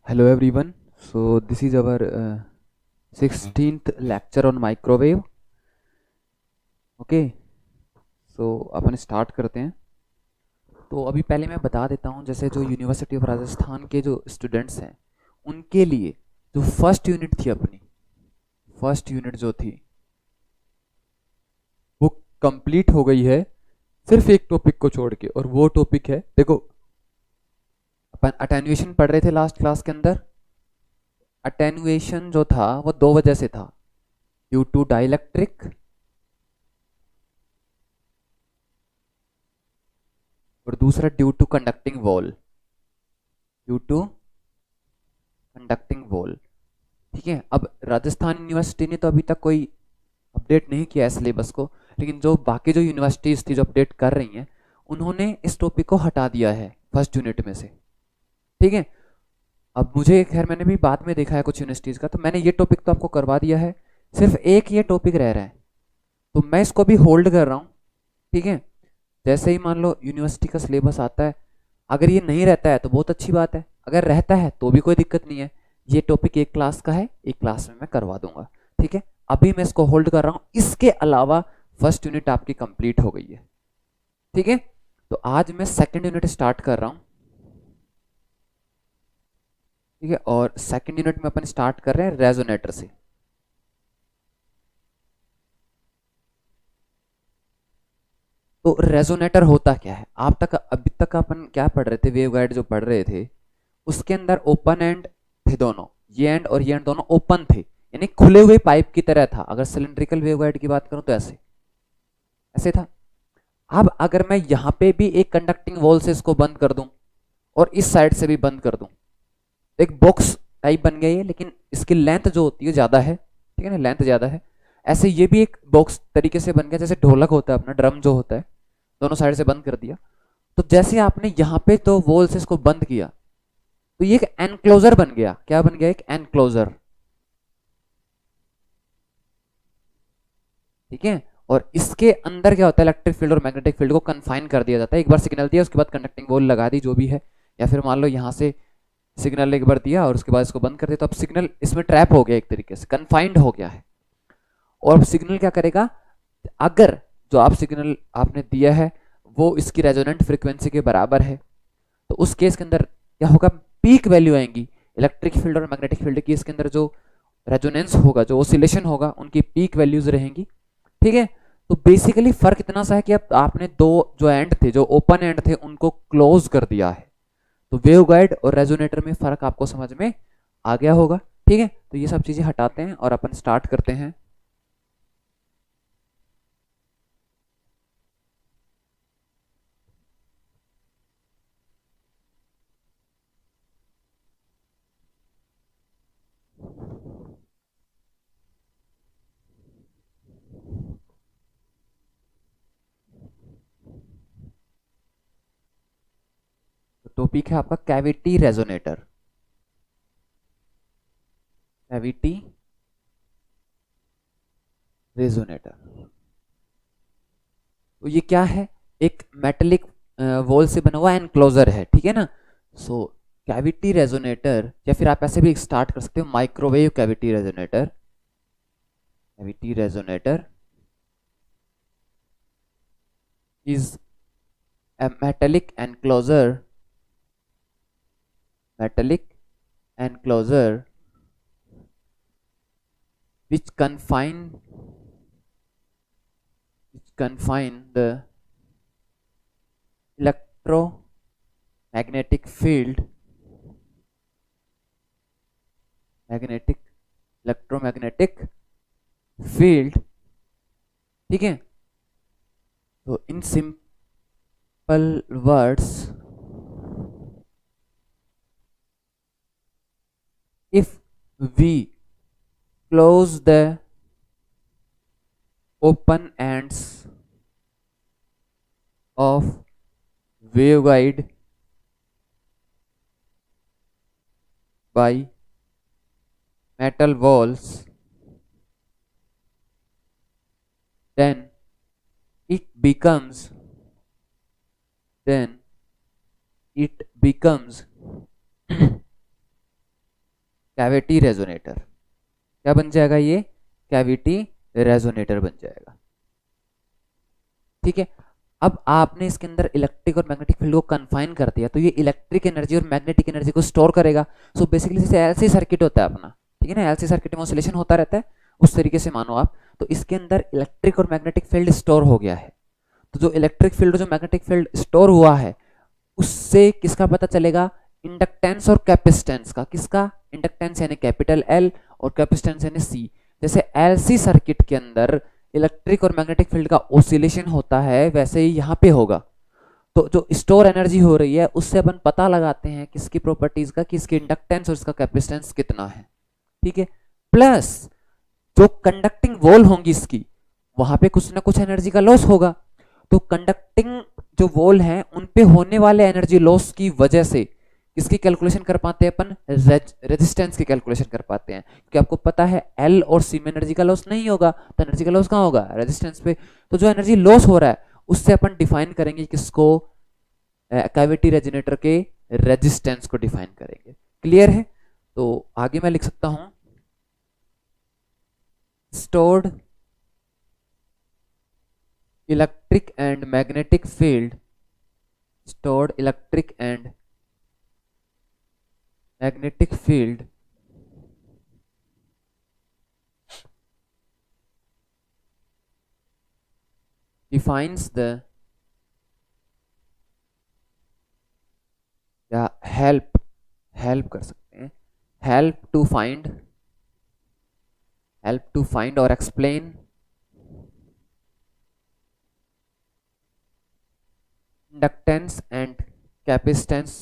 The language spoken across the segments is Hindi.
Hello everyone. So this is our 16th lecture on microwave. Okay, so upon start करते हैं. तो अभी पहले मैं बता देता हूँ, जैसे जो यूनिवर्सिटी ऑफ राजस्थान के जो स्टूडेंट्स हैं उनके लिए जो फर्स्ट यूनिट थी, अपनी फर्स्ट यूनिट जो थी वो कंप्लीट हो गई है, सिर्फ एक टॉपिक को छोड़ के. और वो टॉपिक है, देखो, अपन अटेन्युएशन पढ़ रहे थे लास्ट क्लास के अंदर. अटेन्युएशन जो था वो दो वजह से था, ड्यू टू डाइलेक्ट्रिक और दूसरा due to conducting wall. Due to conducting wall. ठीक है. अब राजस्थान यूनिवर्सिटी ने तो अभी तक कोई अपडेट नहीं किया है सिलेबस को, लेकिन जो बाकी जो यूनिवर्सिटीज थी जो अपडेट कर रही हैं उन्होंने इस टॉपिक को हटा दिया है फर्स्ट यूनिट में से. ठीक है. अब मुझे, खैर मैंने भी बाद में देखा है कुछ यूनिवर्सिटीज का, तो मैंने ये टॉपिक तो आपको करवा दिया है, सिर्फ एक ये टॉपिक रह रहा है, तो मैं इसको भी होल्ड कर रहा हूँ. ठीक है. जैसे ही मान लो यूनिवर्सिटी का सिलेबस आता है, अगर ये नहीं रहता है तो बहुत अच्छी बात है, अगर रहता है तो भी कोई दिक्कत नहीं है. ये टॉपिक एक क्लास का है, एक क्लास में मैं करवा दूंगा. ठीक है. अभी मैं इसको होल्ड कर रहा हूँ. इसके अलावा फर्स्ट यूनिट आपकी कंप्लीट हो गई है. ठीक है. तो आज मैं सेकंड यूनिट स्टार्ट कर रहा हूँ. ठीक है. और सेकंड यूनिट में अपन स्टार्ट कर रहे हैं रेजोनेटर से. तो रेजोनेटर होता क्या है? अभी तक अपन क्या पढ़ रहे थे, वेवगाइड जो पढ़ रहे थे उसके अंदर ओपन एंड थे दोनों, ये एंड और ये एंड दोनों ओपन थे, यानी खुले हुए पाइप की तरह था. अगर सिलिंड्रिकल वेवगाइड की बात करूं तो ऐसे ऐसे था. अब अगर मैं यहां पे भी एक कंडक्टिंग वॉल से इसको बंद कर दूं और इस साइड से भी बंद कर दूं, एक बॉक्स टाइप बन गया ये, लेकिन इसकी लेंथ जो होती है ज्यादा है. ठीक है ना, लेंथ ज्यादा है. ऐसे ये भी एक बॉक्स तरीके से बन गया, जैसे ढोलक होता है अपना, ड्रम जो होता है, दोनों साइड से बंद कर दिया. तो जैसे आपने यहाँ पे तो वॉल से इसको बंद किया तो ये एक एनक्लोजर बन गया. क्या बन गया? एक एनक्लोजर. ठीक है. और इसके अंदर क्या होता है, इलेक्ट्रिक फील्ड और मैग्नेटिक फील्ड को कन्फाइन कर दिया जाता है. एक बार सिग्नल दिया, उसके बाद कंडक्टिंग वॉल लगा दी जो भी है, या फिर मान लो यहाँ से सिग्नल एक बार दिया और उसके बाद इसको बंद कर दिया, तो अब सिग्नल इसमें ट्रैप हो गया, एक तरीके से कन्फाइंड हो गया है. और सिग्नल क्या करेगा, अगर जो आप सिग्नल आपने दिया है वो इसकी रेजोनेंट फ्रीक्वेंसी के बराबर है, तो उस केस के अंदर क्या होगा, पीक वैल्यू आएंगी इलेक्ट्रिक फील्ड और मैग्नेटिक फील्ड की. इसके अंदर जो रेजोनेंस होगा, जो ओसिलेशन होगा, उनकी पीक वैल्यूज रहेंगी. ठीक है. तो बेसिकली फर्क इतना सा है कि अब आपने दो जो एंड थे, जो ओपन एंड थे, उनको क्लोज कर दिया है. तो वेवगाइड और रेजोनेटर में फर्क आपको समझ में आ गया होगा. ठीक है. तो ये सब चीजें हटाते हैं और अपन स्टार्ट करते हैं. तो टॉपिक है आपका कैविटी रेजोनेटर. Cavity resonator. तो ये क्या है, एक मेटेलिक वॉल से बना हुआ एनक्लोजर है. ठीक है ना. सो कैविटी रेजोनेटर, या फिर आप ऐसे भी स्टार्ट कर सकते हो, microwave cavity resonator. Cavity resonator is a metallic enclosure which confine the electromagnetic field, electromagnetic field. ठीक है. तो in simple words, if we close the open ends of waveguide by metal walls, then it becomes cavity resonator. क्या बन जाएगा ये? कैविटी रेजोनेटर बन जाएगा। ठीक है, अब आपने इसके अंदर इलेक्ट्रिक और मैग्नेटिक फील्ड को कन्फाइन कर दिया, तो ये इलेक्ट्रिक एनर्जी और मैग्नेटिक एनर्जी को स्टोर करेगा। सो बेसिकली जैसे एलसी सर्किट होता है अपना, ठीक है ना, एलसी सर्किट में ऑसिलेशन होता रहता है, उस तरीके से मानो आप। तो इसके अंदर इलेक्ट्रिक और मैग्नेटिक फील्ड स्टोर हो गया है। तो जो इलेक्ट्रिक फील्ड और जो मैग्नेटिक फील्ड स्टोर हुआ है, उससे किसका पता चलेगा? इंडक्टेंस और कैपेसिटेंस का। किसका? इंडक्टेंस यानी कैपिटल एल और कैपेसिटेंस यानी सी। जैसे एलसी सर्किट के अंदर इलेक्ट्रिक और मैग्नेटिक फील्ड का ऑसिलेशन होता है, वैसे ही यहाँ पे होगा। तो जो स्टोर एनर्जी हो रही है उससे अपन पता लगाते हैं किसकी प्रॉपर्टीज का, कि इसकी इंडक्टेंस और इसका कैपेसिटेंस कितना है। ठीक है, प्लस जो कंडक्टिंग वॉल होंगी इसकी, वहां पे कुछ ना कुछ एनर्जी का लॉस होगा। तो कंडक्टिंग जो वॉल है उन पे होने वाले एनर्जी लॉस की वजह से इसकी कैलकुलेशन कर पाते हैं अपन, रेजिस्टेंस की कैलकुलेशन कर पाते हैं। क्योंकि आपको पता है एल और सी में एनर्जी का लॉस नहीं होगा, तो एनर्जी का लॉस कहाँ होगा? रेजिस्टेंस पे। तो जो एनर्जी लॉस हो रहा है उससे अपन डिफाइन करेंगे किसको? कैविटी रेजोनेटर के रेजिस्टेंस को डिफाइन करेंगे। क्लियर है? तो आगे मैं लिख सकता हूं, stored electric and magnetic field, stored electric and magnetic field defines the या help कर सकते हैं, help to find or explain inductance and capacitance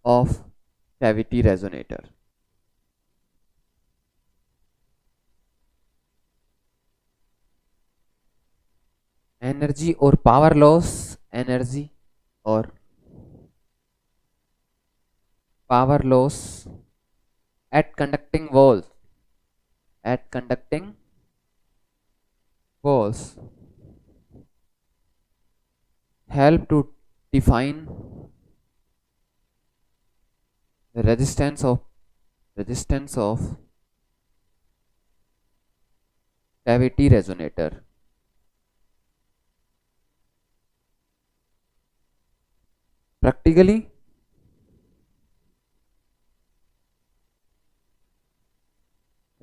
of cavity resonator. Energy और पावर लॉस, एनर्जी और power loss at conducting walls help to define the resistance of cavity resonator. Practically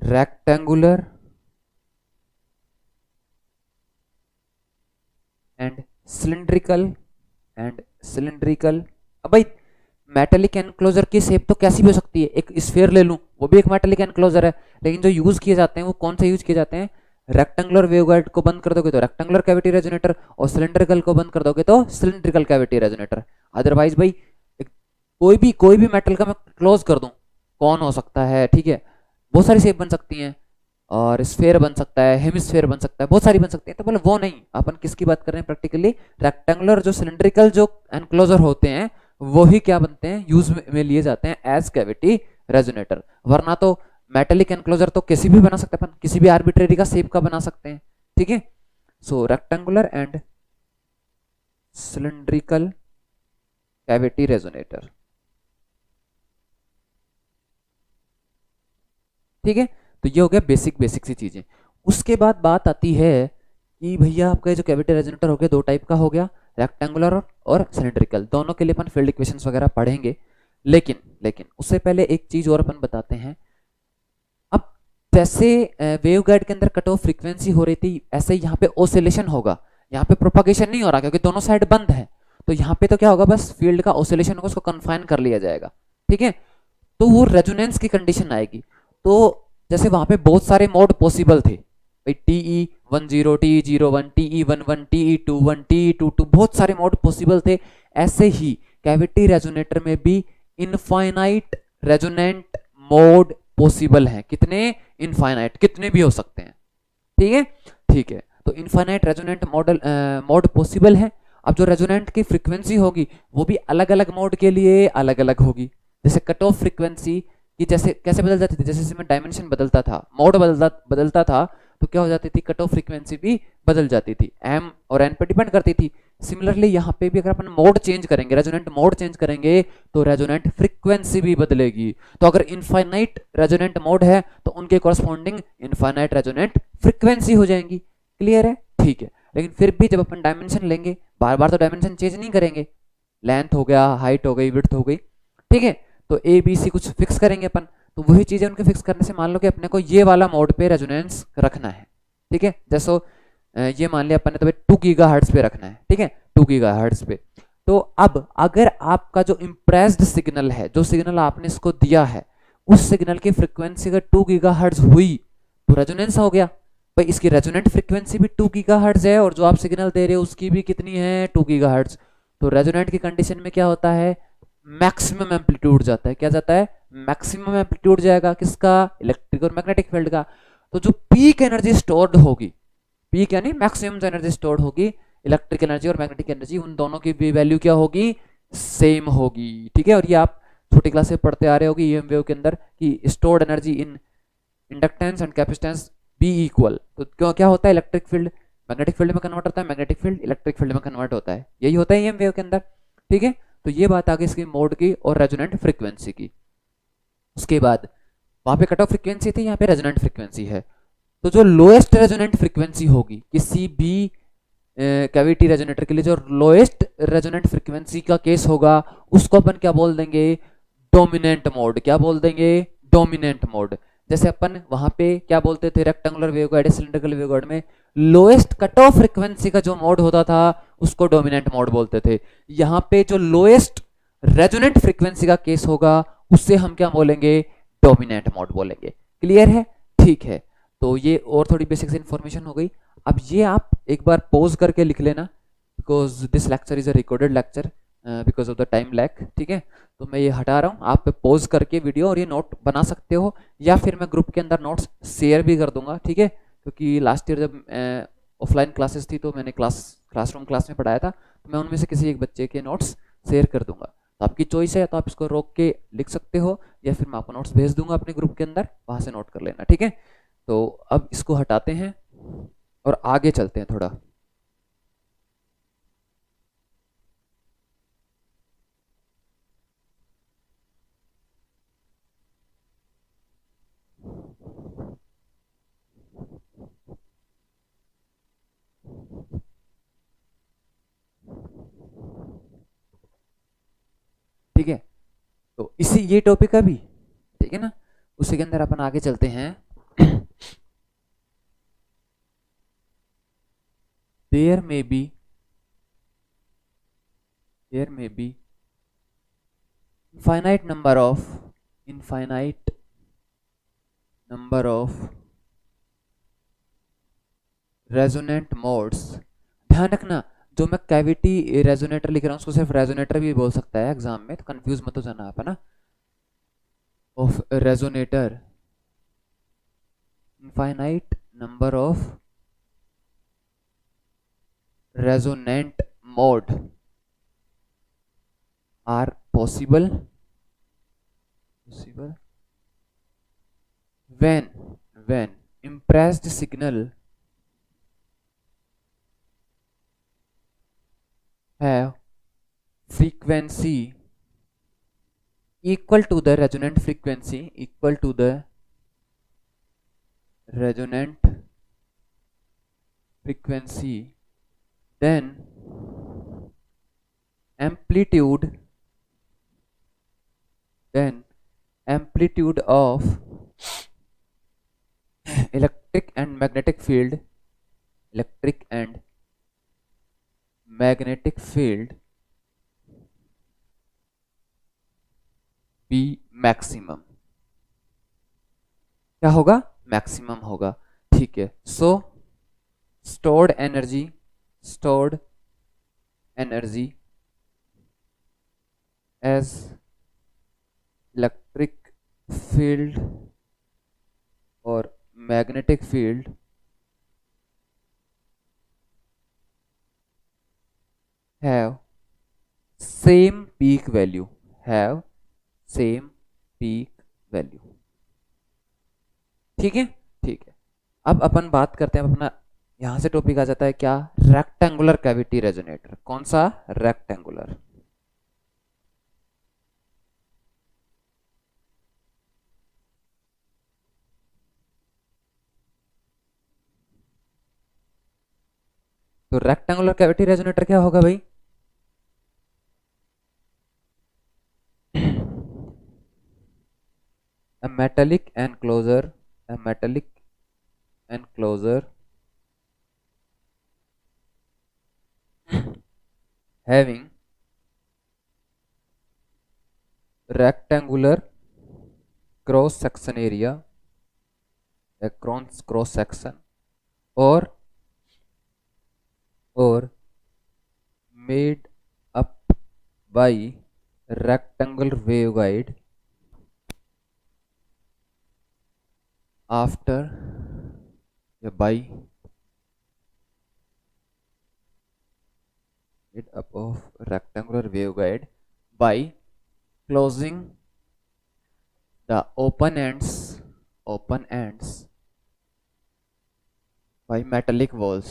rectangular and cylindrical अब भाई मेटेलिक एनक्लोजर की शेप तो कैसी भी हो सकती है, एक स्फीयर ले लूं वो भी एक मेटेलिक एनक्लोजर है, लेकिन जो यूज किए जाते हैं वो कौन से यूज किए जाते हैं? रेक्टेंगुलर वेवगाइड को बंद कर दोगे तो रेक्टेंगुलर कैविटी रेजोनेटर, और सिलिंड्रिकल को बंद कर दोगे तो सिलिंड्रिकल कैविटी रेजोनेटर। अदरवाइज भाई कोई भी मेटल का मैं क्लोज कर दूं, कौन हो सकता है? ठीक है, बहुत सारी शेप बन सकती हैं, और स्फेयर बन सकता है, हेमिस्फेयर बन सकता है, बहुत सारी बन सकती है। तो बोले वो नहीं, अपन किसकी बात कर रहे हैं? प्रैक्टिकली रेक्टेंगुलर जो सिलिंड्रिकल जो एनक्लोजर होते हैं वो ही क्या बनते हैं? यूज में लिए जाते हैं एज कैविटी रेजोनेटर। वरना तो मेटेलिक एनक्लोजर तो किसी भी बना सकते हैं, अपन किसी भी आर्बिट्रेरी का शेप का बना सकते हैं। ठीक है, so rectangular and cylindrical cavity resonator. ठीक है, तो ये हो गया बेसिक सी चीजें। उसके बाद बात आती है कि भैया आपका जो कैविटी रेजोनेटर हो गया, दो टाइप का हो गया, रेक्टेंगुलर और सिलिंड्रिकल। दोनों के लिए अपन फील्ड इक्वेशंस वगैरह पढ़ेंगे, लेकिन उससे पहले एक चीज और अपन बताते हैं। अब जैसे वेवगाइड के अंदर कट ऑफ फ्रीक्वेंसी हो रही थी, ऐसे यहाँ पे ऑसिलेशन होगा, यहाँ पे प्रोपागेशन नहीं हो रहा क्योंकि दोनों साइड बंद है। तो यहाँ पे तो क्या होगा? बस फील्ड का ऑसिलेशन होगा, उसको कन्फाइन कर लिया जाएगा। ठीक है, तो वो रेजोनेंस की कंडीशन आएगी। तो जैसे वहां पे बहुत सारे मोड पॉसिबल थे, TE10, TE01, TE11, TE21, TE22, बहुत सारे मोड पॉसिबल थे। ऐसे ही कैविटी रेजोनेटर में भी इनफाइनाइट रेजोनेंट मोड पॉसिबल हैं। कितने? इनफाइनाइट, कितने भी हो सकते हैं। ठीक है, तो इनफाइनाइट रेजोनेंट मोड पॉसिबल है। अब जो रेजोनेंट की फ्रीक्वेंसी होगी वो भी अलग अलग मोड के लिए अलग अलग होगी। जैसे कट ऑफ फ्रीक्वेंसी कि जैसे कैसे बदल जाती थी, जैसे इसमें डायमेंशन बदलता था, मोड बदलता था, तो क्या हो जाती थी? कट ऑफ फ्रीक्वेंसी भी बदल जाती थी। एम और एन पर डिपेंड करती थी सिमिलरली यहाँ पे भी अगर अपन मोड चेंज करेंगे, रेजोनेंट मोड चेंज करेंगे, तो रेजोनेंट फ्रीक्वेंसी भी बदलेगी। तो अगर इनफाइनाइट रेजोनेंट मोड है तो उनके कॉरस्पॉन्डिंग इनफाइनाइट रेजोनेंट फ्रीक्वेंसी हो जाएंगी। क्लियर है? ठीक है। लेकिन फिर भी जब अपन डायमेंशन लेंगे, बार बार तो डायमेंशन चेंज नहीं करेंगे, लेंथ हो गया, हाइट हो गई, विड्थ हो गई, ठीक है, तो ए बी सी कुछ फिक्स करेंगे अपन, तो वही चीजें उनके फिक्स करने से मान लो कि अपने को ये वाला मोड पे रेजोनेंस रखना है, ठीक है, जैसे ये मान लिया अपन ने, तो 2 गीगाहर्ट्ज पे रखना है, ठीक है, 2 गीगाहर्ट्ज पे। तो अब अगर आपका जो इम्प्रेस्ड सिग्नल है, जो सिग्नल आपने इसको दिया है, उस सिग्नल की फ्रीक्वेंसी अगर 2 गीगाहर्ट्ज हुई तो रेजोनेंस हो गया। भाई इसकी रेजोनेंट फ्रीक्वेंसी भी 2 गीगाहर्ट्ज है और जो आप सिग्नल दे रहे हो उसकी भी कितनी है, 2 गीगाहर्ट्ज। तो रेजोनेंट की कंडीशन में क्या होता है, मैक्सिमम एम्पलीट्यूड जाता है। क्या जाता है? मैक्सिमम एम्पलीट्यूड जाएगा, किसका? इलेक्ट्रिक और मैग्नेटिक फील्ड का। तो जो पीक एनर्जी स्टोर्ड होगी, पीक यानी मैक्सिमम जो एनर्जी स्टोर्ड होगी, इलेक्ट्रिक एनर्जी और मैग्नेटिक एनर्जी, उन दोनों की भी वैल्यू क्या होगी? सेम होगी, ठीक है। और ये आप छोटी क्लास से पढ़ते आ रहे होगी ईएम वेव के अंदर कि stored energy in inductance and capacitance be equal. तो क्यों क्या होता है? इलेक्ट्रिक फील्ड मैग्नेटिक फील्ड में कन्वर्ट होता है, मैग्नेटिक फील्ड इलेक्ट्रिक फील्ड में कन्वर्ट होता है, यही होता है ईएम वेव के अंदर, ठीक है। तो ये बात आ गई इसकी मोड की और रेजोनेंट फ्रीक्वेंसी की। उसके बाद वहां पे कट ऑफ फ्रीक्वेंसी थी, यहाँ पे रेजोनेंट फ्रीक्वेंसी है। तो जो लोएस्ट रेजोनेंट फ्रीक्वेंसी होगी किसी भी कैविटी रेजोनेटर के लिए, जो लोएस्ट रेजोनेंट फ्रीक्वेंसी का केस होगा, उसको अपन क्या बोल देंगे? Dominant mode. क्या बोल देंगे? Dominant mode. जैसे अपन वहां पे क्या बोलते थे रेक्टेंगुलर वेवगाइड, सिलिंड्रिकल वेवगाइड में लोएस्ट कट ऑफ फ्रीक्वेंसी का जो मोड होता था उसको डोमिनेंट मोड बोलते थे। यहाँ पे जो लोएस्ट रेजोनेंट फ्रीक्वेंसी का केस होगा उससे हम क्या बोलेंगे? डोमिनेंट मोड बोलेंगे। क्लियर है? ठीक है। तो ये और थोड़ी बेसिक इन्फॉर्मेशन हो गई। अब ये आप एक बार पॉज करके लिख लेना, because this lecture is a recorded lecture because of the time lag, ठीक है। तो मैं ये हटा रहा हूँ, आप पॉज करके वीडियो और ये नोट बना सकते हो, या फिर मैं ग्रुप के अंदर नोट्स शेयर भी कर दूंगा, ठीक है। क्योंकि लास्ट ईयर जब ऑफलाइन क्लासेस थी तो मैंने क्लासरूम क्लास में पढ़ाया था, तो मैं उनमें से किसी एक बच्चे के नोट्स शेयर कर दूंगा। तो आपकी चॉइस है, तो आप इसको रोक के लिख सकते हो, या फिर मैं आपको नोट्स भेज दूंगा अपने ग्रुप के अंदर, वहां से नोट कर लेना, ठीक है। तो अब इसको हटाते हैं और आगे चलते हैं थोड़ा। ठीक है, तो इसी ये टॉपिक अभी, ठीक है ना, उसी के अंदर अपन आगे चलते हैं। there may be infinite number of resonant modes. ध्यान रखना, जो मैं कैविटी रेजोनेटर लिख रहा हूँ उसको सिर्फ रेजोनेटर भी बोल सकता है एग्जाम में, तो कंफ्यूज मत हो जाना आप, है ना। Of resonator, infinite number of resonant mode are possible when impressed signal have frequency equal to the resonant frequency, then amplitude of electric and magnetic field be maximum। क्या होगा? मैक्सिमम होगा, ठीक है। सो stored energy as electric field or magnetic field have same peak value, ठीक है, ठीक है। अब अपन बात करते हैं अपना यहां से टॉपिक आ जाता है क्या, रेक्टेंगुलर कैविटी रेजोनेटर। कौन सा, रेक्टेंगुलर। तो रेक्टेंगुलर कैविटी रेजोनेटर क्या होगा भाई, a metallic enclosure, a metallic enclosure having rectangular cross section area, a cross section, or made up by rectangular waveguide after by made up of rectangular waveguide by closing the open ends by metallic walls।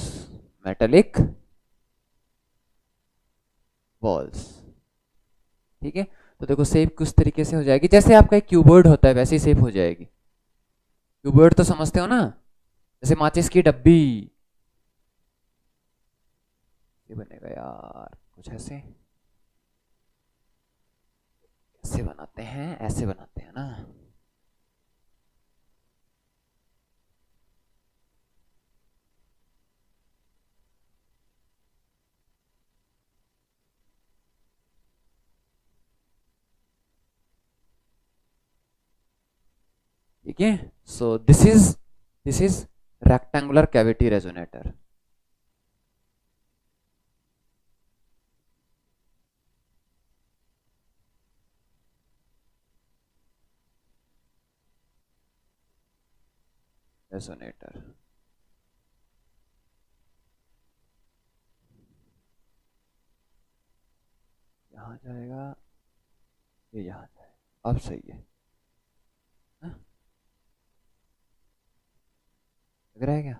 ठीक है, तो देखो शेप कुछ तरीके से हो जाएगी, जैसे आपका एक क्यूबॉइड होता है वैसी शेप हो जाएगी। क्यूबॉइड तो समझते हो ना, जैसे माचिस की डब्बी, ये बनेगा यार कुछ ऐसे, ऐसे बनाते हैं, ऐसे बनाते हैं ना। ठीक है, so this is rectangular cavity resonator. Resonator यहां जाएगा, ये यहां जाएगा, अब सही है, लग रहा है क्या।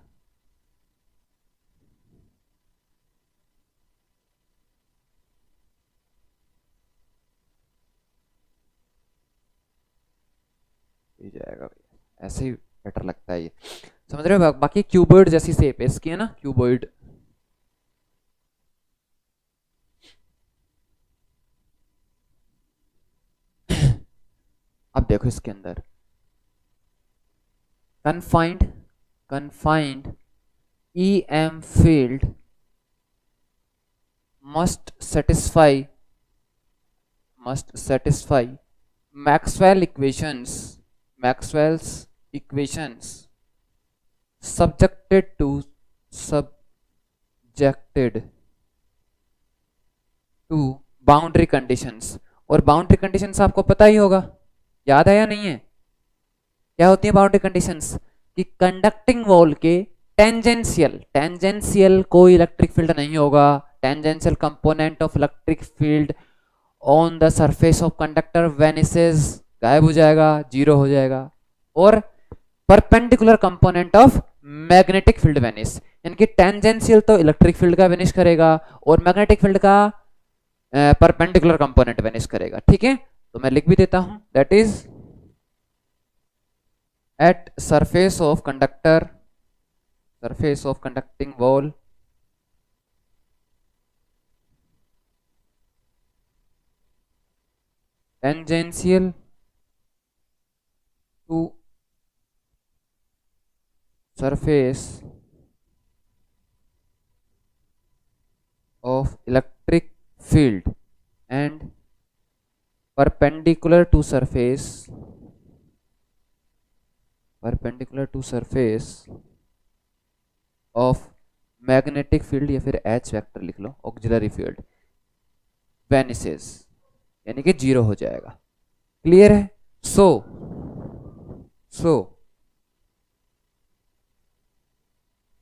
ये जाएगा भैया, ऐसे ही बेटर लगता है ये, समझ रहे हो। बाकी क्यूबॉइड जैसी शेप है इसकी, है ना, क्यूबॉइड। अब देखो इसके अंदर confined EM field must satisfy Maxwell's equations subjected to boundary conditions. और बाउंड्री कंडीशंस आपको पता ही होगा, याद है या नहीं है, क्या होती है बाउंड्री कंडीशंस, कि कंडक्टिंग वॉल के टेंजेंशियल कोई इलेक्ट्रिक फील्ड नहीं होगा, tangential component of electric field on the surface of conductor vanishes, गायब हो जाएगा, जीरो हो जाएगा, और perpendicular component of magnetic field vanish, यानी कि टेंजेंशियल तो इलेक्ट्रिक फील्ड का वेनिश करेगा और मैग्नेटिक फील्ड का परपेंडिकुलर कंपोनेंट वेनिश करेगा। ठीक है, तो मैं लिख भी देता हूं, that is at surface of conducting wall tangential to surface of electric field and perpendicular to surface of magnetic field, या फिर H वेक्टर लिख लो, ऑक्सिलरी फील्ड वेनिसेस, यानी कि जीरो हो जाएगा। क्लियर है। So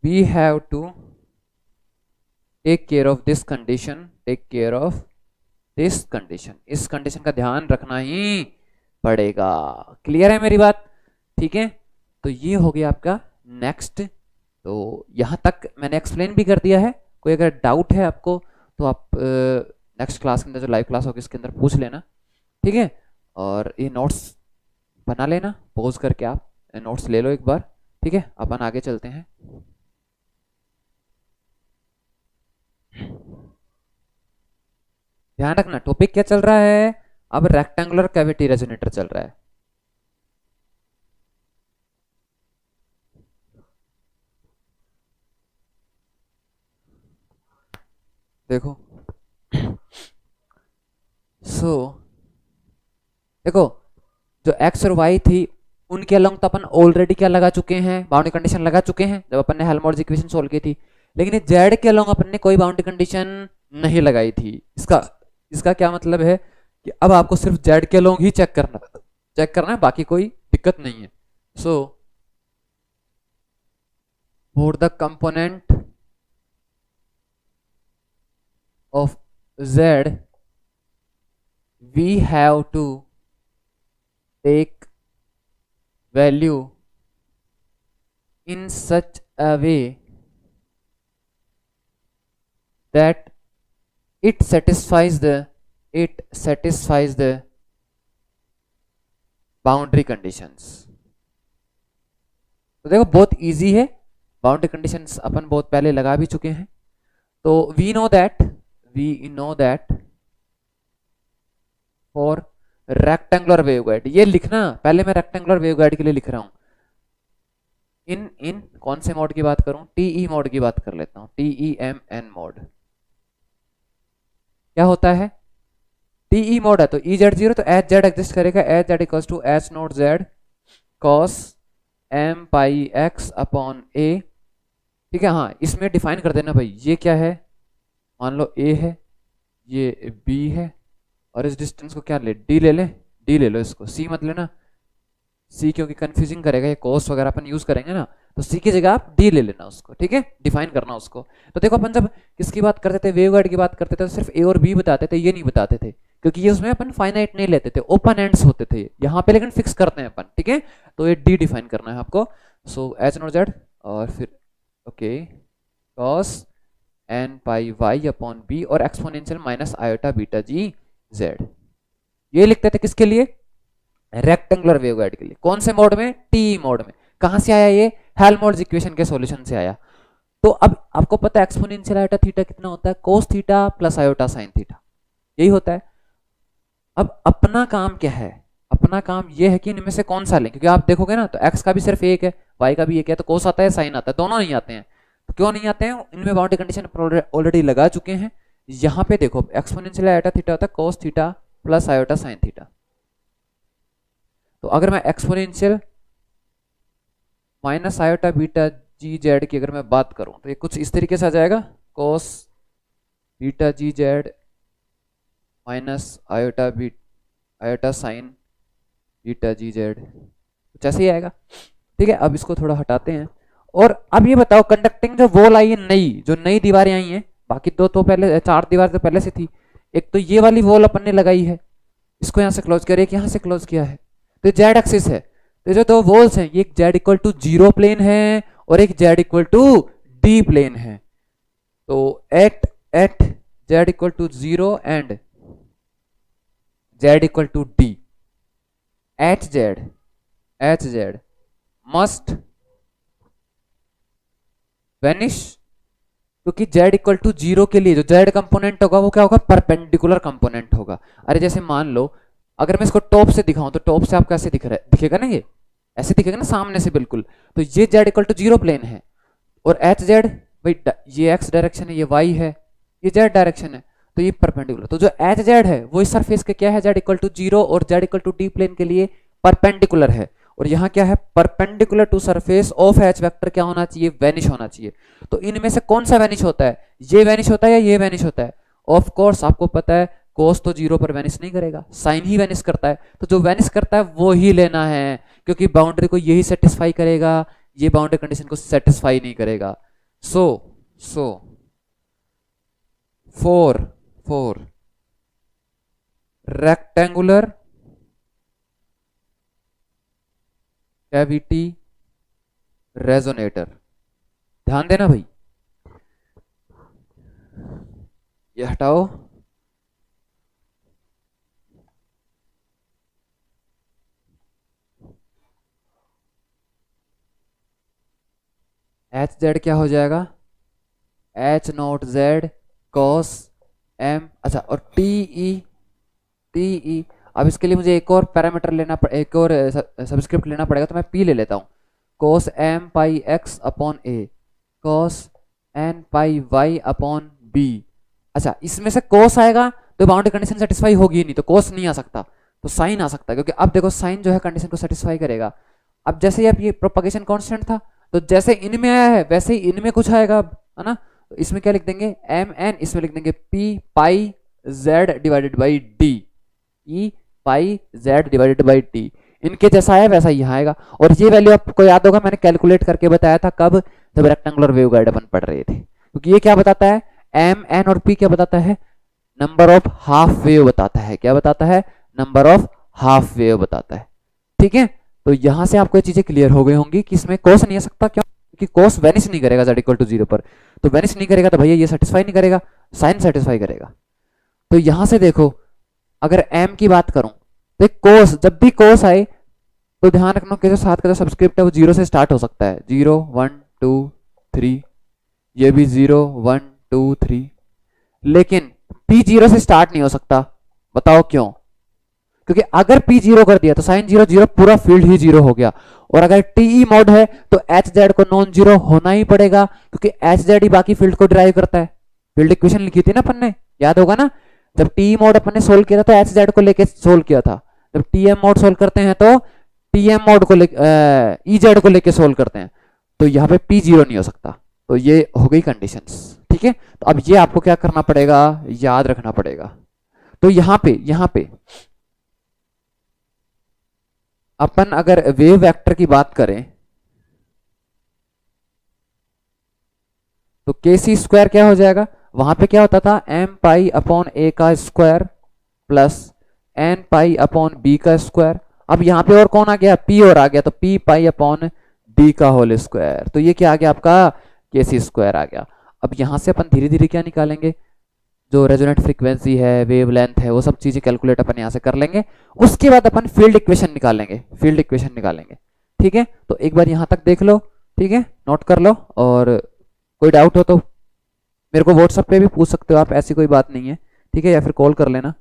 we have to take care of this condition, इस कंडीशन का ध्यान रखना ही पड़ेगा। क्लियर है मेरी बात। ठीक है, तो ये हो गया आपका नेक्स्ट तो यहाँ तक मैंने एक्सप्लेन भी कर दिया है। कोई अगर डाउट है आपको तो आप नेक्स्ट क्लास के अंदर, जो लाइव क्लास होगी उसके अंदर पूछ लेना, ठीक है। और ये नोट्स बना लेना, पॉज करके आप नोट्स ले लो एक बार, ठीक है। अपन आगे चलते हैं। ध्यान रखना टॉपिक क्या चल रहा है, अब रेक्टेंगुलर कैविटी रेजोनेटर चल रहा है। देखो देखो जो एक्स और वाई थी उनके अलोंग तो अपन ऑलरेडी क्या लगा चुके हैं, बाउंड्री कंडीशन लगा चुके हैं जब अपन ने हेल्महोल्ट्ज इक्वेशन सोल्व की थी। लेकिन जेड के अलोंग अपन ने कोई बाउंड्री कंडीशन नहीं लगाई थी। इसका क्या मतलब है कि अब आपको सिर्फ जेड के अलोंग ही चेक करना है, बाकी कोई दिक्कत नहीं है। So for the component of Z we have to take value in such a way that it satisfies the boundary conditions। तो देखो बहुत इजी है, बाउंड्री कंडीशंस अपन बहुत पहले लगा भी चुके हैं। तो we know that for rectangular waveguide, ये लिखना पहले, मैं रेक्टेंगुलर वेवगाइड के लिए लिख रहा हूं। इन कौन से मोड की बात करूं, टीई मोड की बात कर लेता हूं, TEMN मोड। क्या होता है, टीई मोड है तो EZ0 तो एच जेड एग्जिस्ट करेगा, H Z equals to H not Z cos M pi X upon A, ठीक है। हाँ इसमें डिफाइन कर देना भाई, ये क्या है, मान लो ए है, ये बी है, और इस डिस्टेंस को क्या ले, डी ले लो इसको, सी मत लेना, सी क्योंकि कंफ्यूजिंग करेगा, ये कोस वगैरह अपन यूज करेंगे ना, तो सी की जगह आप डी ले लेना उसको, ठीक है, डिफाइन करना उसको। तो देखो अपन जब किसकी बात करते थे, वेवगाइड की बात करते थे, तो सिर्फ ए और बी बताते थे, ये नहीं बताते थे, क्योंकि ये उसमें अपन फाइनाइट नहीं लेते थे, ओपन एंड्स होते थे यहाँ पे, लेकिन फिक्स करते हैं अपन, ठीक है। तो ये डी डिफाइन करना है आपको। सो एच नॉट जेड और फिर okay cos N pi Y upon B और exponential minus iota beta G Z, ये लिखते थे किसके लिए, रेक्टेंगुलर वेवगाइड के लिए। कौन से मोड में, टी मोड में। कहां से आया ये, हेल्महोल्ट्ज इक्वेशन के सॉल्यूशन से आया। तो अब आपको पता है एक्सपोनेंशियल आयोटा थीटा कितना होता है, cos theta plus iota sine theta, यही होता है। अब अपना काम क्या है, अपना काम ये है कि इनमें से कौन सा लें, क्योंकि आप देखोगे ना तो एक्स का भी सिर्फ एक है, वाई का भी एक है, तो कोस आता है साइन आता है, दोनों नहीं आते हैं। तो क्यों नहीं आते हैं, इनमें बाउंड्री कंडीशन ऑलरेडी लगा चुके हैं। यहाँ पे देखो एक्सपोनेंशियल आयोटा थीटा होता है cos theta plus iota sine theta. तो अगर मैं exponential minus iota beta G Z की अगर मैं बात करूं तो ये कुछ इस तरीके से आ जाएगा, cos beta G Z minus iota sine beta G Z, कुछ ऐसे ही आएगा, ठीक है। अब इसको थोड़ा हटाते हैं, और अब ये बताओ कंडक्टिंग जो वॉल आई है नई, जो नई दीवारें आई हैं, बाकी दो तो पहले, चार दीवार तो पहले से थी, एक तो ये वाली वॉल अपन ने लगाई है, इसको यहाँ से क्लोज किया, एक यहाँ से क्लोज किया है, तो जेड एक्सिस है। तो जो दो वॉल्स हैं, एक जेड इक्वल टू 0 प्लेन है और एक Z equal to D plane है। तो at Z equal to 0 and Z equal to D, H Z must vanish, क्योंकि z इक्वल टू 0 के लिए जो z कंपोनेंट होगा वो क्या होगा, परपेंडिकुलर कंपोनेंट होगा। अरे जैसे मान लो अगर मैं इसको टॉप से दिखाऊं तो टॉप से आपको ऐसे दिखेगा ना, ये ऐसे दिखेगा ना सामने से बिल्कुल, तो ये z इक्वल टू 0 प्लेन है, और एच जेड भाई ये x डायरेक्शन है, ये y है, ये z डायरेक्शन है, तो ये परपेंडिकुलर। तो जो एच जेड है वो इस सरफेस के क्या है, z इक्वल टू 0 और z equal to D plane के लिए परपेंडिकुलर है। और यहाँ क्या है, perpendicular to surface of H vector क्या होना चाहिए, वेनिश होना चाहिए। तो इनमें से कौन सा वेनिश होता है, ये वेनिश होता है या ये वेनिश होता है। ऑफ कोर्स आपको पता है कोस तो 0 पर वेनिश नहीं करेगा, साइन ही वेनिश करता है, तो जो वेनिश करता है वो ही लेना है, क्योंकि बाउंड्री को यही सेटिस्फाई करेगा, ये बाउंड्री कंडीशन को सेटिस्फाई नहीं करेगा। So for rectangular cavity resonator ध्यान देना भाई, ये हटाओ, एच जेड क्या हो जाएगा, H not Z cos M, अच्छा, और टी ई, टी ई। अब इसके लिए मुझे एक और पैरामीटर लेना एक और सबस्क्रिप्ट लेना पड़ेगा, तो मैं पी ले लेता हूँ, cos M pi X upon ए, cos N pi Y upon B. अच्छा, इसमें से कॉस आएगा तो बाउंड्री कंडीशन सेटिस्फाई होगी नहीं, तो कॉस नहीं आ सकता, तो साइन आ सकता है, क्योंकि अब देखो साइन जो है कंडीशन को सेटिस्फाई करेगा। अब जैसे ही अब ये प्रोपगेशन कांस्टेंट था, तो जैसे इनमें आया है वैसे ही इनमें कुछ आएगा, है ना। तो इसमें क्या लिख देंगे, एम एन, इसमें लिख देंगे P pi Z divided by D, E pi Z divided by D. इनके जैसा है वैसा यहाँ आएगा। और ये वैल्यू आपको याद होगा, मैंने कैलकुलेट करके बताया था, कब, जब रेक्टेंगुलर वेव गाइड अपन पढ़ रहे थे। क्योंकि ये क्या बताता है, एम एन और पी क्या बताता है, नंबर ऑफ हाफ वेव बताता है। क्या बताता है, नंबर ऑफ हाफ वेव बताता है। ठीक है, तो यहां से आपको ये चीजें क्लियर हो गई होंगी कि इसमें कोस नहीं आ सकता। क्यों, क्योंकि कोस वेनिश नहीं करेगा z इक्वल टू 0 पर, तो वेनिश नहीं करेगा तो भैया ये सेटिस्फाई नहीं करेगा, साइन सेटिस्फाई करेगा। तो यहां से देखो, अगर m की बात करूं तो कोस, जब भी कोस आए तो ध्यान रखना कि जो साथ का जो सब्सक्रिप्ट है वो 0 से स्टार्ट हो सकता है, 0 1 2 3, ये भी 0 1 2 3, लेकिन p 0 से स्टार्ट नहीं हो सकता। बताओ क्यों, क्योंकि अगर p 0 कर दिया तो साइन 0 0, पूरा फील्ड ही 0 हो गया। और अगर टीई मोड है तो एच जेड को नॉन जीरो होना ही पड़ेगा, क्योंकि एच जेड ही बाकी फील्ड को ड्राइव करता है। फील्ड इक्वेशन लिखी थी ना अपन ने, याद होगा ना, जब टी मोड अपन ने सोल्व किया था तो एच जेड को लेके सोल्व किया था, जब टीएम मोड सोल्व करते हैं तो टीएम मोड को ई जेड को लेके सोल्व करते हैं, तो यहाँ पे पी 0 नहीं हो सकता। तो ये हो गई कंडीशंस। ठीक है, तो अब ये आपको क्या करना पड़ेगा, याद रखना पड़ेगा। तो यहाँ पे अपन अगर वेव वेक्टर की बात करें तो के सी स्क्वायर क्या हो जाएगा, वहां पे क्या होता था, एम पाई अपॉन ए का square plus N pi upon B का स्क्वायर। अब यहाँ पे और कौन आ गया, पी और आ गया, तो पी पाई अपॉन डी का होल स्क्वायर। तो ये क्या आ गया आपका, के सी स्क्वायर आ गया। अब यहां से अपन धीरे धीरे क्या निकालेंगे, जो रेजोनेंट फ्रीक्वेंसी है, वेवलेंथ है, वो सब चीजें कैलकुलेट अपन यहाँ से कर लेंगे। उसके बाद अपन फील्ड इक्वेशन निकालेंगे, फील्ड इक्वेशन निकालेंगे। ठीक है, तो एक बार यहाँ तक देख लो, ठीक है, नोट कर लो, और कोई डाउट हो तो मेरे को व्हाट्सएप पे भी पूछ सकते हो आप, ऐसी कोई बात नहीं है। ठीक है, या फिर कॉल कर लेना।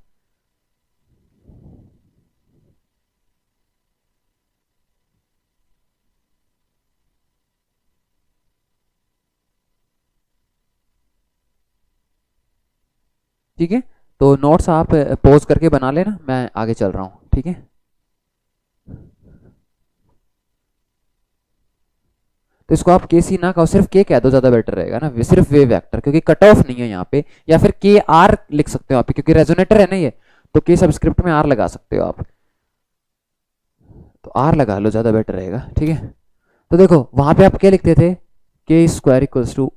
ठीक है, तो नोट्स आप पॉज करके बना लेना, मैं आगे चल रहा हूँ। ठीक है, तो इसको आप के सी ना कहो, सिर्फ के कह दो, ज्यादा बेटर रहेगा ना, सिर्फ वेव वेक्टर, क्योंकि कट ऑफ नहीं है यहाँ पे। या फिर के आर लिख सकते हो आप, क्योंकि रेजोनेटर है ना ये, तो के सबस्क्रिप्ट में आर लगा सकते हो आप, तो आर लगा लो, ज्यादा बेटर रहेगा। ठीक है, तो देखो वहां पे आप क्या लिखते थे, K square equals to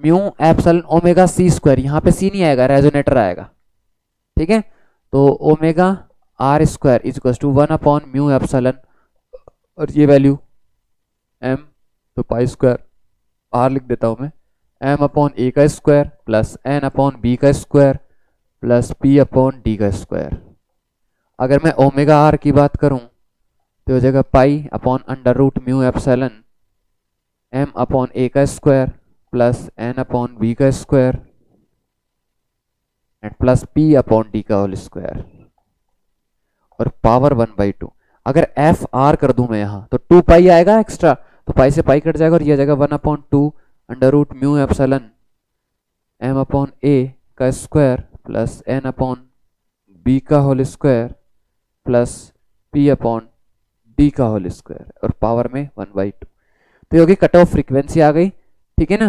mu epsilon omega C square, यहाँ पे सी नहीं आएगा, रेजोनेटर आएगा। ठीक है, तो omega R square is equals to 1 upon mu epsilon, और ये वैल्यू एम, तो पाई स्क्वायर आर लिख देता हूं मैं, एम अपॉन ए का square plus N upon B का square plus P upon D का स्क्वायर। अगर मैं ओमेगा आर की बात करूं तो हो जाएगा pi upon under root mu epsilon M upon A का square plus N upon B का square and plus P upon D का होल स्क्वायर, और पावर 1/2। अगर एफ आर कर दूं मैं यहाँ तो 2 पाई आएगा एक्स्ट्रा, तो पाई से पाई कट जाएगा और ये आ जाएगा 1/2 under root mu epsilon M upon A का square plus N upon B का whole square plus P upon D का होल स्क्वायर, और पावर में 1/2। तो ये होगी कट ऑफ फ्रीक्वेंसी आ गई। ठीक है ना,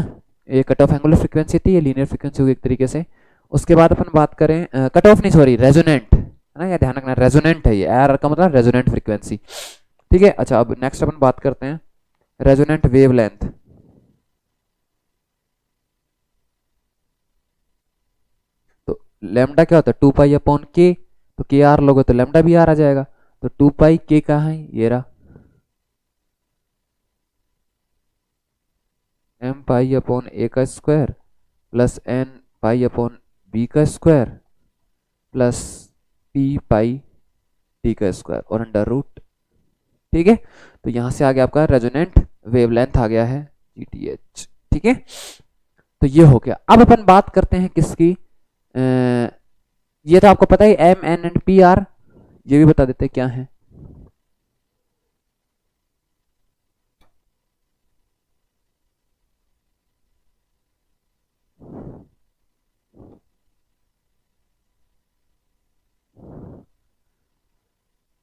ये कट ऑफ एंगुलर फ्रीक्वेंसी थी, ये लीनियर फ्रीक्वेंसी होगी एक तरीके से। उसके बाद अपन बात करें कट ऑफ नहीं, सॉरी, रेजोनेंट, है ना, या ध्यान रखना रेजोनेंट है ये, आर का मतलब रेजोनेंट फ्रीक्वेंसी। ठीक है, अच्छा, अब नेक्स्ट अपन बात करते हैं रेजोनेंट वेवलेंथ। तो लैम्डा क्या होता है, 2 पाई अपॉन के, तो के आर लोगे तो लैम्डा भी आर आ जाएगा, तो 2 पाई के कहाँ है, ये रहा, एम पाई अपॉन ए का square plus N pi upon B का square plus P pi D का स्क्वायर और अंडर रूट। ठीक है, तो यहां से आ गया आपका रेजोनेंट वेवलेंथ आ गया है GTH। ठीक है, तो ये हो गया। अब अपन बात करते हैं किसकी, ये तो आपको पता है M N and P are, ये भी बता देते हैं क्या है।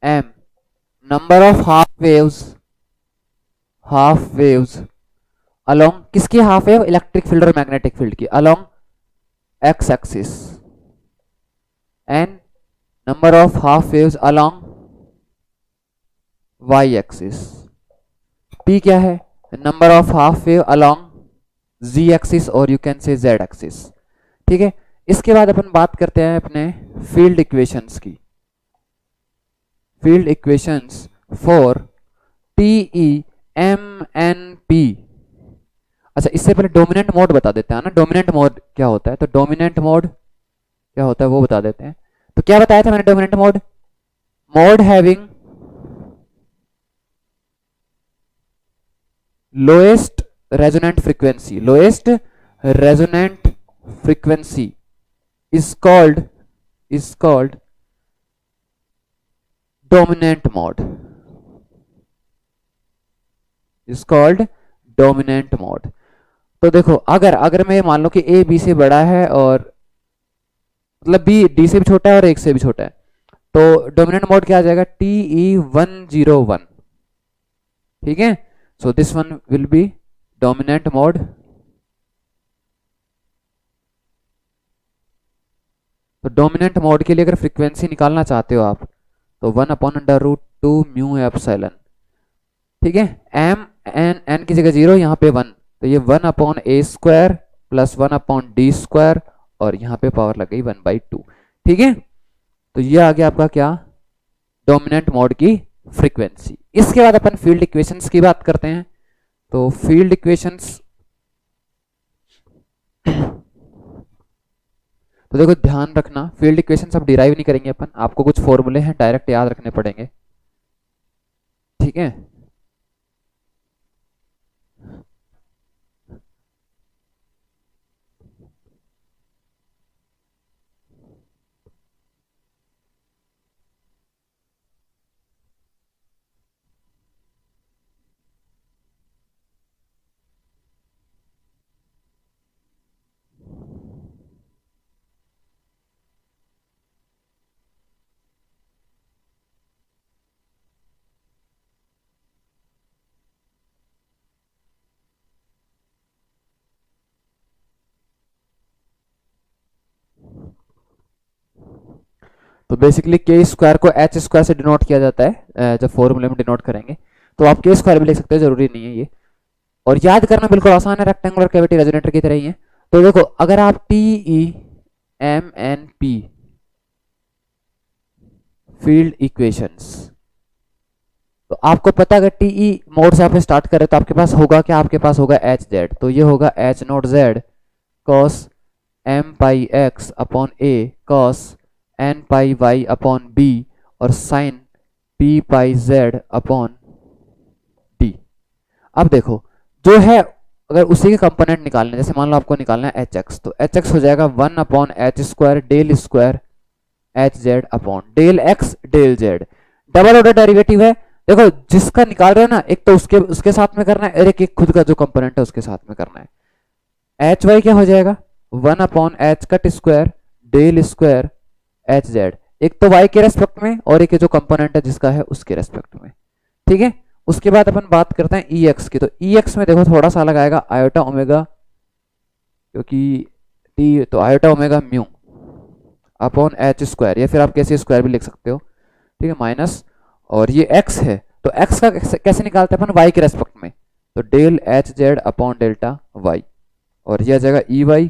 M number of half waves along, किसकी हाफ वेव, इलेक्ट्रिक फील्ड और मैग्नेटिक फील्ड की, along X axis, and number of half waves along Y axis. P क्या है, number of half wave along G axis और you can say Z axis. ठीक है, इसके बाद अपन बात करते हैं अपने फील्ड इक्वेशंस की। Field equations for TE M N P. अच्छा, इससे पहले डोमिनेंट मोड बता देते हैं ना, डोमिनेंट मोड क्या होता है। तो डोमिनेंट मोड क्या होता है वो बता देते हैं। तो क्या बताया था मैंने, dominant mode, mode having lowest resonant frequency, lowest resonant frequency is called dominant mode, is called dominant mode। तो देखो, अगर मैं मान लो कि ए बी से बड़ा है और मतलब बी डी से भी छोटा है और एक से भी छोटा है, तो डोमिनेंट मोड क्या आ जाएगा, TE101। ठीक है, so this one will be dominant mode. तो डोमिनेंट मोड के लिए अगर फ्रीक्वेंसी निकालना चाहते हो आप, तो 1/√2 म्यू एप्सिलॉन। ठीक है, एम एन एन की जगह 0, यहाँ पे 1, तो ये 1/a² प्लस 1/d² और यहाँ पे पावर लग गई 1/2। ठीक है, तो ये आ गया आपका क्या, डोमिनेंट मोड की फ्रीक्वेंसी। इसके बाद अपन फील्ड इक्वेशंस की बात करते हैं। तो फील्ड इक्वेशंस, तो देखो ध्यान रखना, फील्ड इक्वेशंस अब डिराइव नहीं करेंगे अपन, आपको कुछ फॉर्मूले हैं डायरेक्ट याद रखने पड़ेंगे। ठीक है, तो बेसिकली के स्क्वायर को एच स्क्वायर से डिनोट किया जाता है, जब फॉर्मूले में डिनोट करेंगे तो आप के स्क्वायर भी लिख सकते हो, जरूरी नहीं है ये। और याद करना बिल्कुल आसान है, रेक्टेंगुलर कैविटी रेजोनेटर की तरह ही है। तो देखो, अगर आप TE MNP फील्ड इक्वेशंस, तो आपको पता है अगर TE मोड से आप स्टार्ट करें तो आपके पास होगा क्या, आपके पास होगा HZ, तो ये होगा H0Z cos M pi x upon A cos N pi y upon B और साइन P पाई Z अपॉन D। अब देखो, जो है अगर उसी के कंपोनेंट निकालने, जैसे मान लो आपको निकालना है HX, तो HX हो जाएगा 1/h² del square HZ upon del x del z। Double order derivative है। देखो, जिसका निकाल रहे हो ना, एक तो उसके साथ में करना है और एक खुद का जो कंपोनेंट है उसके साथ में करना है। HY क्या हो जाएगा, 1/h² डेल स्क्वायर HZ, एक तो y के रेस्पेक्ट में और एक जो कंपोनेंट है जिसका है उसके रेस्पेक्ट में। ठीक है, उसके बाद अपन बात करते हैं EX की। तो EX में देखो थोड़ा सा अलग आएगा, आयोटा ओमेगा, क्योंकि T तो iota omega mu upon H² या फिर आप कैसे स्क्वायर भी लिख सकते हो। ठीक है, माइनस, और ये x है तो x का कैसे निकालते हैं अपन, y के रेस्पेक्ट में, तो del HZ upon delta y, और यह आ जाएगा EY,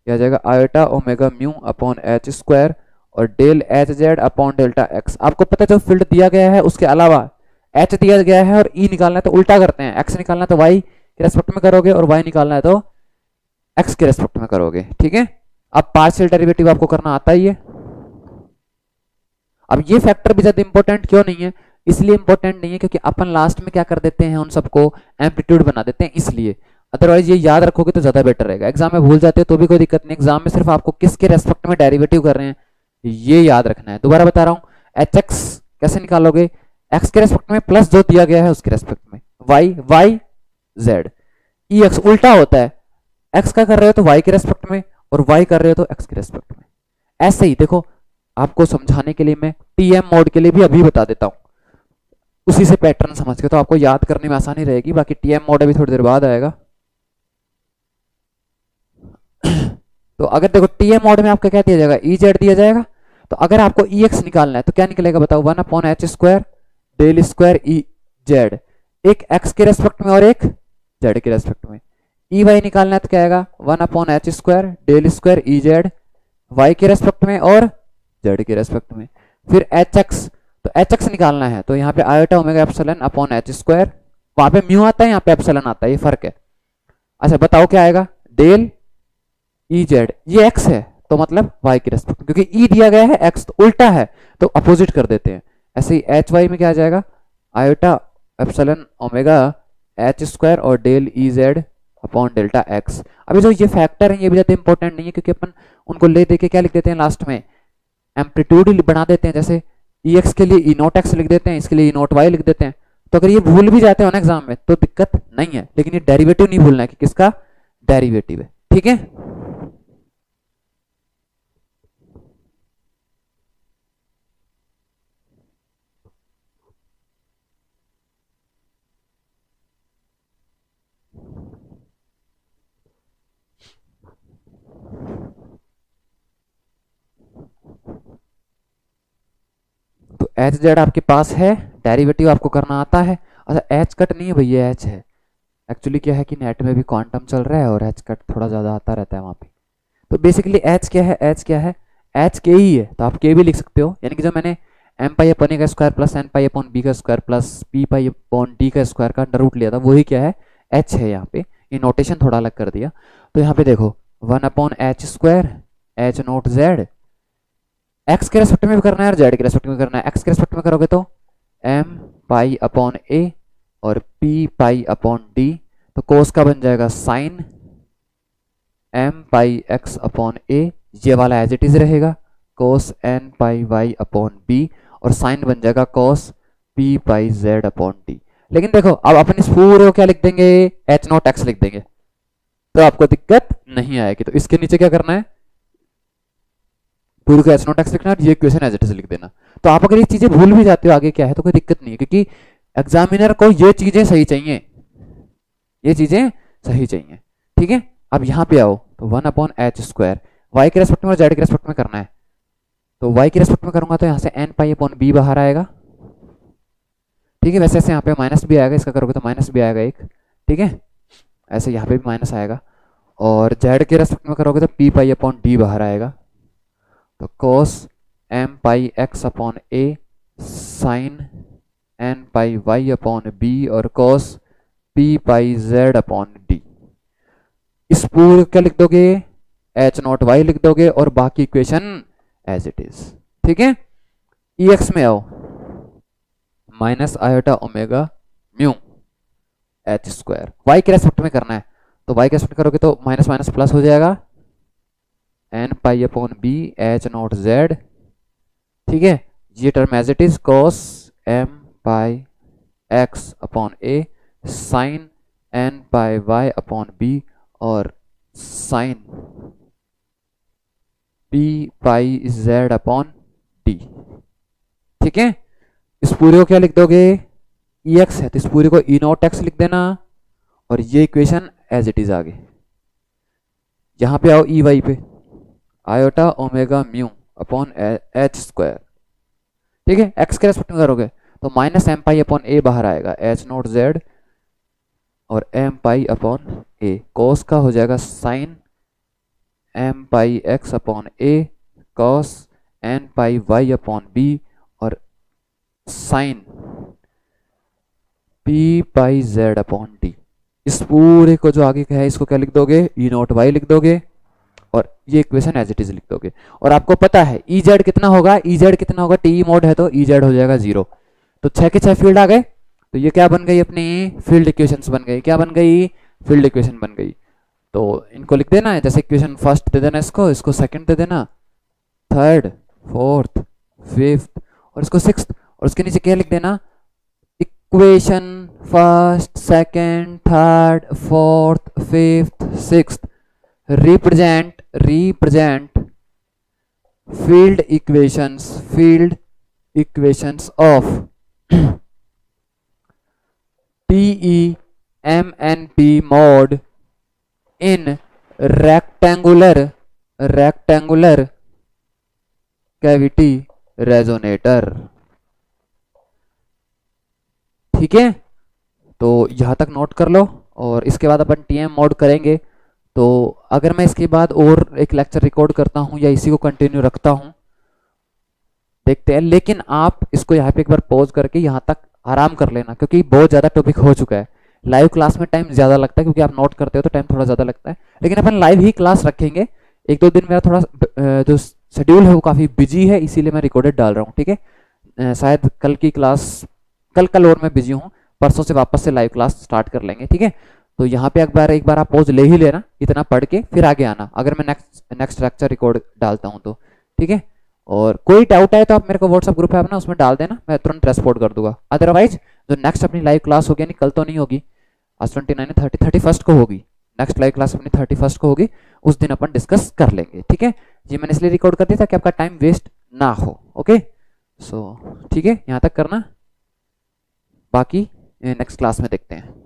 यह आ जाएगा iota omega mu upon H² और del HZ upon delta x। आपको पता है जो फील्ड दिया गया है उसके अलावा h दिया गया है और e निकालना है तो उल्टा करते हैं, x निकालना है तो y, के रेस्पेक्ट में करोगे और y निकालना है तो x के रेस्पेक्ट में करोगे। ठीक है, अब पार्शियल डेरिवेटिव आपको करना आता ही है। अब ये फैक्टर भी ज्यादा इंपॉर्टेंट क्यों नहीं है, इसलिए इंपॉर्टेंट नहीं है क्योंकि अपन लास्ट में क्या कर देते हैं, उन सबको एम्पलीट्यूड बना देते हैं, इसलिए। अदरवाइज ये याद रखोगे तो ज्यादा बेटर रहेगा। एग्जाम में भूल जाते हो तो भी कोई दिक्कत नहीं, एग्जाम में सिर्फ आपको किसके रेस्पेक्ट में डेरिवेटिव कर रहे हैं ये याद रखना है। दोबारा बता रहा हूं, एच एक्स कैसे निकालोगे, एक्स के रेस्पेक्ट में प्लस जो दिया गया है उसके रेस्पेक्ट में, वाई वाई जेड। ई एक्स उल्टा होता है, एक्स का कर रहे हो तो वाई के रेस्पेक्ट में और वाई कर रहे हो तो एक्स के रेस्पेक्ट में। ऐसे ही देखो, आपको समझाने के लिए मैं टीएम मोड के लिए भी अभी बता देता हूं, उसी से पैटर्न समझ के तो आपको याद करने में आसानी रहेगी। बाकी टीएम मोड अभी थोड़ी देर बाद आएगा। तो अगर देखो टीएम मोड में आपका क्या दिया जाएगा, ई जेड दिया जाएगा। तो अगर आपको ई एक्स निकालना है तो क्या निकलेगा बताओ, 1/h² del square E Z, एक एक्स के रेस्पेक्ट में और एक जेड के रेस्पेक्ट में। ई वाई निकालना है तो क्या आएगा, 1/h² del square E Z, Y के रेस्पेक्ट में और जेड के रेस्पेक्ट में। फिर एच एक्स, तो एच एक्स निकालना है तो यहाँ पे iota omega epsilon upon h², वहां पे म्यू आता है, यहाँ पे एप्सिलॉन आता है, ये फर्क है। अच्छा बताओ क्या आएगा, डेल ई जेड, ये x है तो मतलब y के रेस्पेक्ट, क्योंकि e दिया गया है x तो उल्टा है तो अपोजिट कर देते हैं। ऐसे ही एच वाई में क्या आ जाएगा, आयोटा एप्सिलॉन ओमेगा h² और del E Z upon delta x। अभी जो ये फैक्टर है ये भी ज्यादा इंपॉर्टेंट नहीं है, क्योंकि अपन उनको ले दे के क्या लिख देते हैं लास्ट में, एम्पलीट्यूड बना देते हैं। जैसे ई एक्स के लिए ई नोट एक्स लिख देते हैं, इसके लिए ई नोट वाई लिख देते हैं। तो अगर ये भूल भी जाते हो ना एग्जाम में तो दिक्कत नहीं है, लेकिन ये डेरिवेटिव नहीं भूलना है कि किसका डेरिवेटिव है। ठीक है, तो एच जेड आपके पास है, डेरिवेटिव आपको करना आता है। अच्छा एच कट नहीं है भैया, एच है। एक्चुअली क्या है कि नेट में भी क्वांटम चल रहा है और एच कट थोड़ा ज़्यादा आता रहता है वहाँ पे। तो बेसिकली एच क्या है, एच क्या है, एच के ही है, तो आप के भी लिख सकते हो। यानी कि जो मैंने एम पाई अपॉन ए का square plus N pi upon B का square plus P pi upon D का स्क्वायर का अंडर रूट लिया था, वही क्या है, एच है। यहाँ पे ये नोटेशन थोड़ा अलग कर दिया। तो यहाँ पे देखो 1/h² H note Z, x के रेस्पेक्ट में भी करना है और जेड के रेस्पेक्ट में करना है। एक्स के रेस्पेक्ट में करोगे तो एम पाई अपॉन ए और पी पाई अपॉन डी, तो कोस का बन जाएगा sign M pi X upon ए, ये वाला एज इट इज रहेगा, कोस N pi Y upon B, और साइन बन जाएगा कोस P pi Z upon D. लेकिन देखो अब अपन इस पूरे को क्या लिख देंगे, एच नॉट एक्स लिख देंगे, तो आपको दिक्कत नहीं आएगी। तो इसके नीचे क्या करना है, पूरे को एच नॉट एक्स लिखना है, ये इक्वेशन एज इट इज लिख देना। तो आप अगर ये चीजें भूल भी जाते हो आगे क्या है तो कोई दिक्कत नहीं है, क्योंकि एग्जामिनर को ये चीजें सही चाहिए, ये चीजें सही चाहिए। ठीक है, अब यहाँ पे आओ तो 1/h², वाई के रेस्पेक्ट में और जेड के रेस्पेक्ट में करना है। तो वाई के रेस्पेक्ट में करूंगा तो यहाँ से एन पाई अपॉन बी बाहर आएगा। ठीक है, वैसे ऐसे यहाँ पे माइनस भी आएगा, इसका करोगे तो माइनस भी आएगा एक। ठीक है, ऐसे यहाँ पे भी माइनस आएगा, और जेड के रेस्पेक्ट में करोगे तो पी पाई अपॉन डी बाहर आएगा। तो कोस M pi X upon A sine N pi Y upon B और कोस P pi Z upon D. इस पूरे क्या लिख दोगे, एच नॉट वाई लिख दोगे और बाकी इक्वेशन एज इट इज। ठीक है, ई एक्स में आओ, minus iota omega mu h², Y के रेस्पेक्ट में करना है। तो वाई के रेस्पेक्ट करोगे तो माइनस माइनस प्लस हो जाएगा, N pi upon B H not Z. ठीक है, ये term as it is, cos M pi X upon A sine N pi Y upon B और sine P pi Z upon D. ठीक है, इस पूरे को क्या लिख दोगे, ई एक्स है तो इस पूरे को ई नॉट एक्स लिख देना, और ये इक्वेशन एज इट इज आगे। यहां पे आओ ई वाई पे, iota omega mu upon h²। ठीक है, एक्स के रेस्पेक्ट में करोगे तो माइनस एम पाई अपॉन ए बाहर आएगा, एच नॉट जेड और एम पाई अपॉन ए, कोस का हो जाएगा sign M pi X upon ए cos N pi Y upon B और sine P pi Z upon D. इस पूरे को जो आगे का है इसको क्या लिख दोगे, ई नॉट वाई लिख दोगे और ये इक्वेशन एज इट इज लिख दोगे। और आपको पता है ई जेड कितना होगा, ई जेड कितना होगा, टी मोड है तो ई जेड हो जाएगा 0। तो 6 के 6 फील्ड आ गए, तो ये क्या बन गई अपनी फील्ड इक्वेशंस बन गई, क्या बन गई, फील्ड इक्वेशन बन गई। तो इनको लिख देना है, जैसे इक्वेशन फर्स्ट दे देना इसको, इसको सेकंड दे देना, थर्ड, फोर्थ, फिफ्थ और इसको सिक्स्थ, और उसके नीचे क्या लिख देना, equation first, second, third, fourth, fifth, sixth represent field equations of TEMNP mode in rectangular cavity resonator। ठीक है, तो यहां तक नोट कर लो। और इसके बाद अपन TM मोड करेंगे। तो अगर मैं इसके बाद और एक लेक्चर रिकॉर्ड करता हूं या इसी को कंटिन्यू रखता हूं, देखते हैं। लेकिन आप इसको यहाँ पे एक बार पॉज करके यहाँ तक आराम कर लेना, क्योंकि बहुत ज़्यादा टॉपिक हो चुका है। लाइव क्लास में टाइम ज़्यादा लगता है, क्योंकि आप नोट करते हो तो टाइम थोड़ा ज़्यादा लगता है, लेकिन अपन लाइव ही क्लास रखेंगे। 1-2 दिन मेरा थोड़ा जो शेड्यूल है वो काफ़ी बिजी है, इसीलिए मैं रिकॉर्डेड डाल रहा हूँ। ठीक है, शायद कल की क्लास, कल और मैं बिजी हूँ, परसों से वापस से लाइव क्लास स्टार्ट कर लेंगे। ठीक है, तो यहाँ पे एक बार आप पॉज ले ही लेना, इतना पढ़ के फिर आगे आना, अगर मैं नेक्स्ट लेक्चर रिकॉर्ड डालता हूँ तो। ठीक है, और कोई डाउट है तो आप मेरे को व्हाट्सएप ग्रुप है अपना, उसमें डाल देना, मैं तुरंत रेस्पॉन्ड कर दूंगा। अदरवाइज जो नेक्स्ट अपनी लाइव क्लास होगी, यानी कल तो नहीं होगी, आज 29 है, 31 को होगी नेक्स्ट लाइव क्लास, अपनी 31 को होगी, उस दिन अपन डिस्कस कर लेंगे। ठीक है, ये मैंने इसलिए रिकॉर्ड कर दिया था कि आपका टाइम वेस्ट ना हो। ओके, सो ठीक है, यहाँ तक करना, बाकी नेक्स्ट क्लास में देखते हैं।